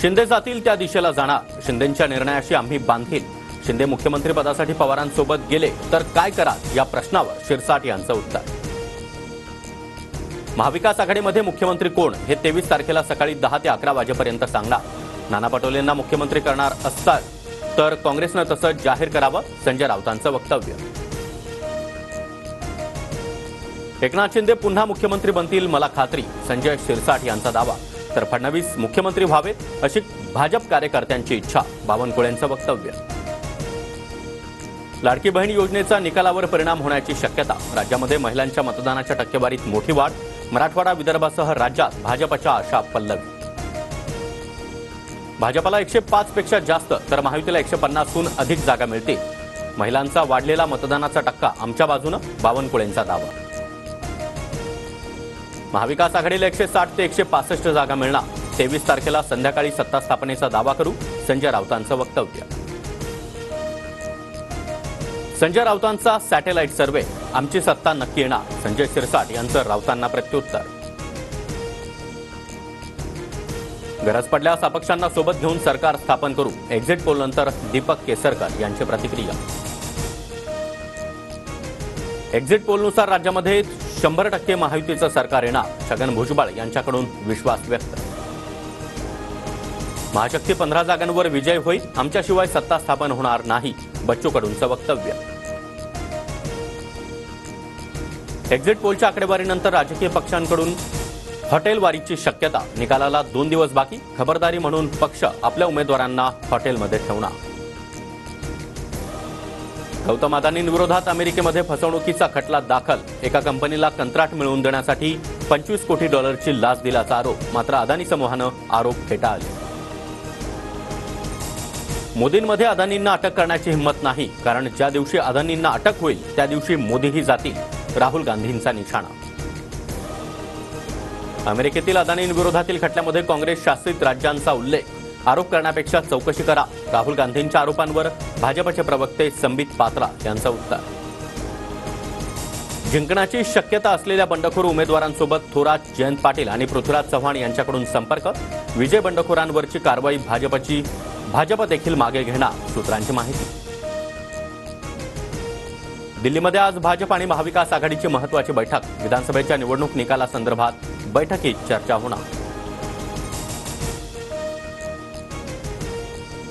शिंदे जातील त्या दिशेला जाणार, शिंदेंच्या निर्णयाशी आम्ही बांधील. शिंदे मुख्यमंत्री पदासाठी पवारांसोबत गेले तर काय कराल या प्रश्नावर शिरसाट यांचं उत्तर. महाविकास आघाडीमध्ये मुख्यमंत्री कोण हे 23 तारखेला सकाळी 10 ते 11 वाजेपर्यंत सांगणार. नाना पटोलेंना मुख्यमंत्री करणार असतात तर काँग्रेसनं तसं जाहीर करावं, संजय राऊतांचं वक्तव्य. एकनाथ शिंदे पुन्हा मुख्यमंत्री बनतील मला खात्री, संजय शिरसाट यांचा दावा. तर फडणवीस मुख्यमंत्री व्हावेत अशी भाजप कार्यकर्त्यांची इच्छा, बावनकुळेंचं वक्तव्य. लाडकी बहीण योजनेचा निकालावर परिणाम होण्याची शक्यता, राज्यामध्ये महिलांच्या मतदानाच्या टक्केवारीत मोठी वाढ, मराठवाडा विदर्भासह राज्यात भाजपच्या आशा पल्लवी. भाजपला 105 पेक्षा जास्त तर महायुतीला 150हून अधिक जागा मिळतील. महिलांचा वाढलेला मतदानाचा टक्का आमच्या बाजूनं, बावनकुळेंचा दावा. महाविकास आघाडीला 160 ते 165 जागा मिळणार, 23 तारखेला संध्याकाळी सत्ता स्थापनेचा दावा करू, संजय राऊतांचं वक्तव्य. संजय राऊतांचा सॅटेलाइट सर्व्हे, आमची सत्ता नक्की येणार, संजय शिरसाट यांचं राऊतांना प्रत्युत्तर. गरज पडल्यास अपक्षांना सोबत घेऊन सरकार स्थापन करू, एक्झिट पोलनंतर दीपक केसरकर यांची प्रतिक्रिया. एक्झिट पोलनुसार राज्यामध्ये 100% महायुतीचं सरकार येणार, छगन भुजबळ यांच्याकडून विश्वास व्यक्त. महाशक्ती 15 जागांवर विजय होईल, आमच्याशिवाय सत्ता स्थापन होणार नाही, बच्चू कडूंचं वक्तव्य. एक्झिट पोलच्या आकडेवारीनंतर राजकीय पक्षांकडून हॉटेलवारीची शक्यता, निकालाला 2 दिवस बाकी, खबरदारी म्हणून पक्ष आपल्या उमेदवारांना हॉटेलमध्ये ठेवणार. गौतम अदानींविरोधात अमेरिकेमध्ये फसवणुकीचा खटला दाखल, एका कंपनीला कंत्राट मिळवून देण्यासाठी $25 कोटी लाच दिल्याचा आरोप, मात्र अदानी समूहानं आरोप फेटाळले. मोदींमध्ये अदानींना अटक करण्याची हिंमत नाही, कारण ज्या दिवशी अदानींना अटक होईल त्या दिवशी मोदीही जातील, राहुल गांधींचा निशाणा. अमेरिकेतील अदानींविरोधातील खटल्यामध्ये काँग्रेस शासित राज्यांचा उल्लेख, आरोप करण्यापेक्षा चौकशी करा, राहुल गांधींच्या आरोपांवर भाजपचे प्रवक्ते संबित पात्रा यांचं उत्तर. जिंकण्याची शक्यता असलेल्या बंडखोर उमेदवारांसोबत थोरात, जयंत पाटील आणि पृथ्वीराज चव्हाण यांच्याकडून संपर्क, विजय बंडखोरांवरची कारवाई भाजप देखील मागे घेणार, सूत्रांची माहिती. दिल्लीमध्ये आज भाजप आणि महाविकास आघाडीची महत्त्वाची बैठक, विधानसभेच्या निवडणूक निकालासंदर्भात बैठकीत चर्चा होणार.